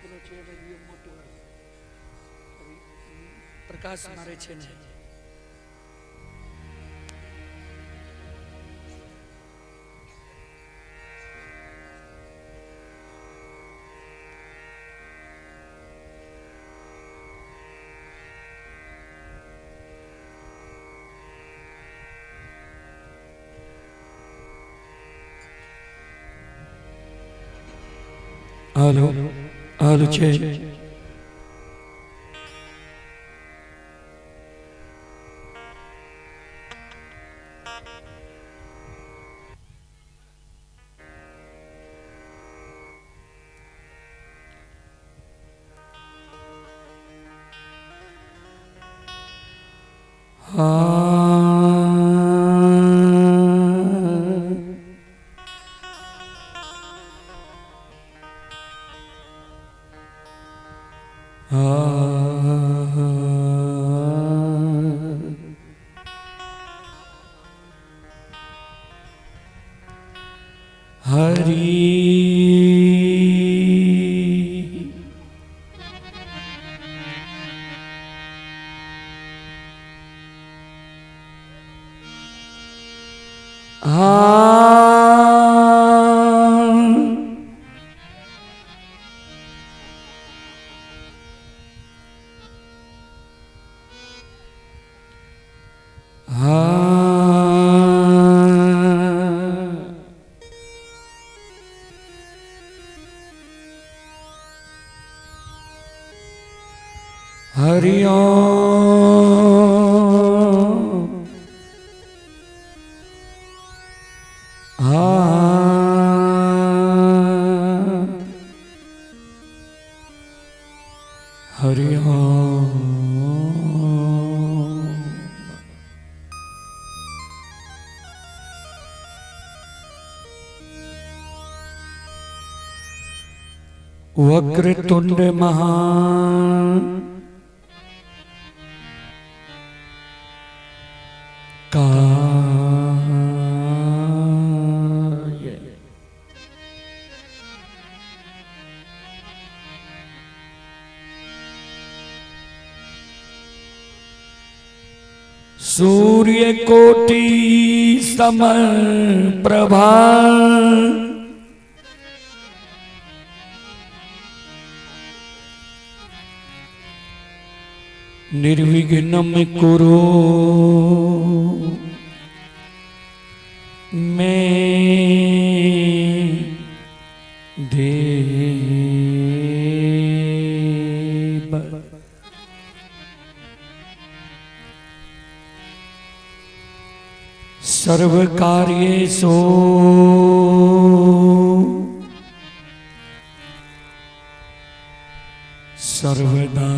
પેલો છે મોટો પ્રકાશ મારે છે ને હાલો હાલો છે हरि ओम हरि ओम वक्रतुंड महा सूर्य कोटि समप्रभा निर्विघ्नं कुरु मे देव। सर्वकार्येषु सर्वदा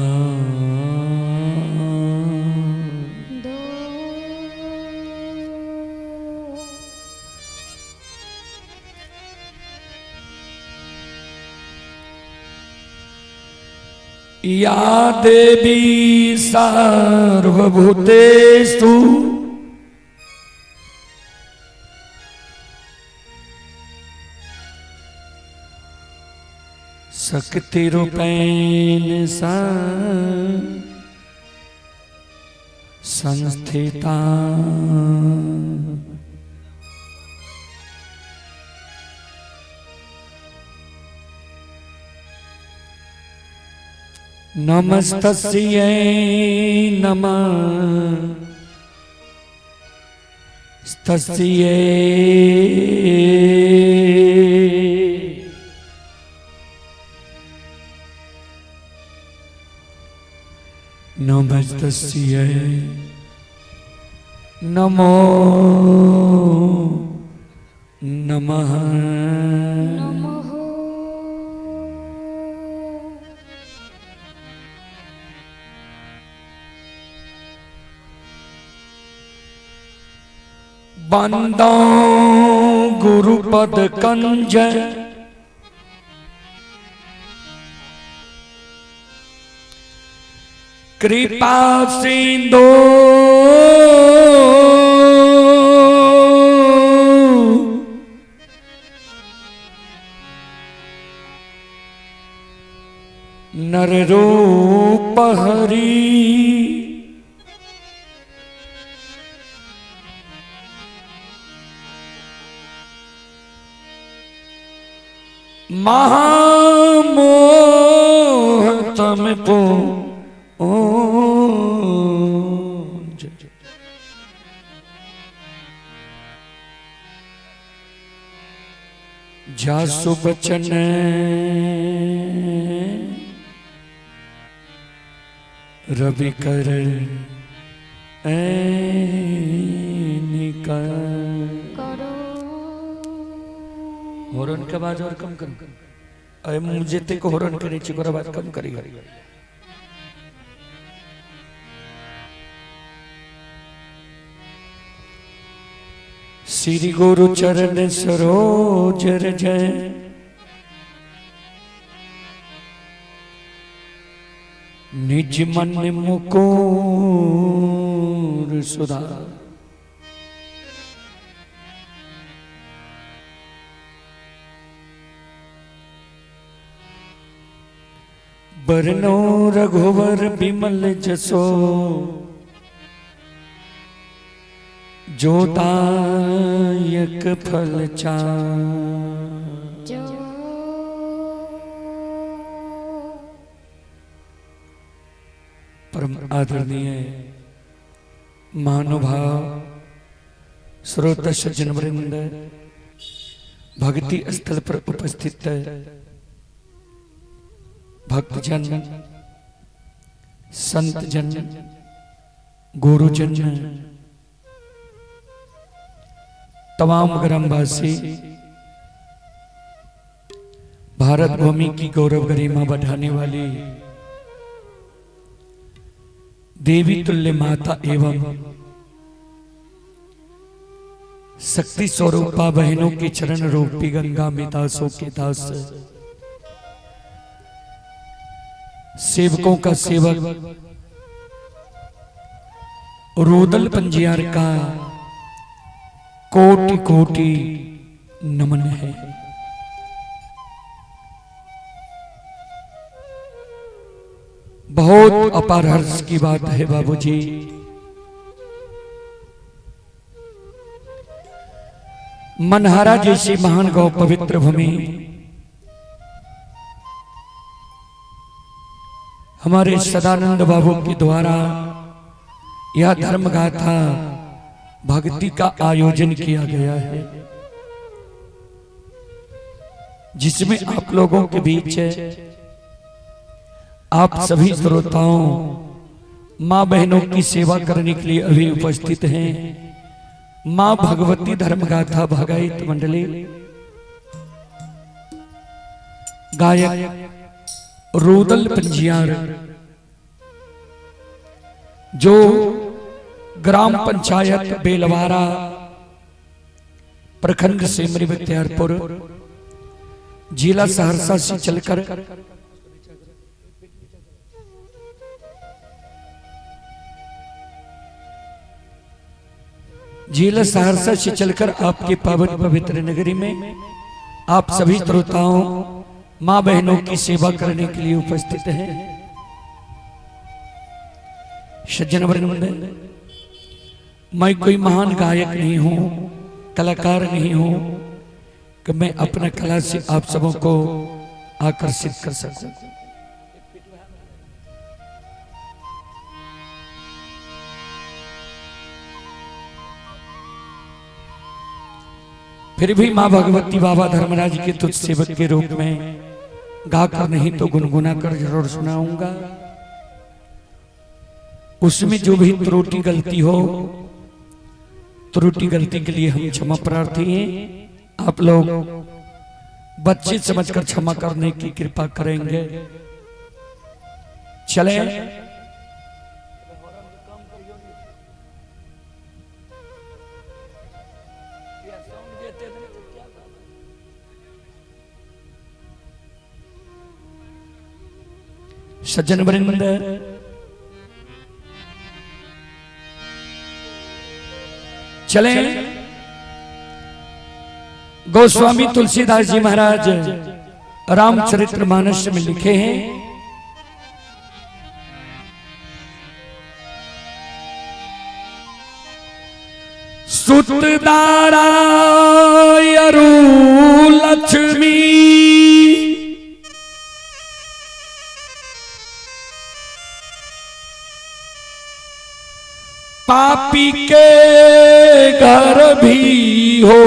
या देवी सर्वभूतेषु शक्तिरूपेण संस्थिता नमस्तस्यै नमस्तस्यै नमस्तस्यै नमो नमः। बंदो गुरुपद कंज कृपा सिंधु नर रूप हरि महामोह तम पो जासु बचन रवि कर होरन के आवाज और कम कम अरे मुझे ते को होरन के नीचे को आवाज कम करी श्री गुरु चरण सरोज रज निज मन मुकुर सुधार बरनो रघुवर बिमल जसो जो दायक फल चार परम आदरणीय महानुभाव श्रोता सज्जन वृंद भक्ति स्थल पर उपस्थित भक्तजन संतजन गुरुजन तमाम ग्रामवासी भारत भूमि की गौरव गरिमा बढ़ाने वाली देवी तुल्य माता एवं शक्ति स्वरूपा बहनों के चरण रूपी गंगा में दासों के दास सेवकों का सेवक रोदल पंजियार का कोटि कोटि नमन है। बहुत अपार हर्ष की बात है बाबूजी, मनहारा जैसी महान गौ पवित्र भूमि हमारे सदानंद बाबू के द्वारा यह धर्म गाथा भक्ति का आयोजन किया गया है, जिसमें आप लोगों के बीच आप सभी श्रोताओं मां बहनों की सेवा करने के लिए अभी उपस्थित हैं। मां भगवती धर्मगाथा भगायत मंडली गायक रोदल पंजियार जो ग्राम पंचायत बेलवारा प्रखंड सेमरी बख्तियारपुर जिला सहरसा से चलकर आपके पावन पवित्र नगरी में आप सभी श्रोताओं मां बहनों की सेवा करने के लिए उपस्थित हैं। सज्जन वृंद, मैं कोई महान गायक नहीं हूं, कलाकार नहीं हूं कि मैं अपना कला से आप सबों को आकर्षित कर सकूं। फिर भी मां भगवती बाबा धर्मराज के तुझ सेवक के रूप में गाकर नहीं तो गुनगुना कर जरूर सुनाऊंगा। उसमें जो भी त्रुटि गलती हो, त्रुटि गलती के लिए हम क्षमा प्रार्थी हैं। आप लोग बच्चे समझकर क्षमा करने की कृपा करेंगे। चले सज्जन वृंद, चले गोस्वामी तुलसीदास जी महाराज रामचरितमानस में लिखे हैं सुतदारा अरु लक्ष्मी पापी के घर भी हो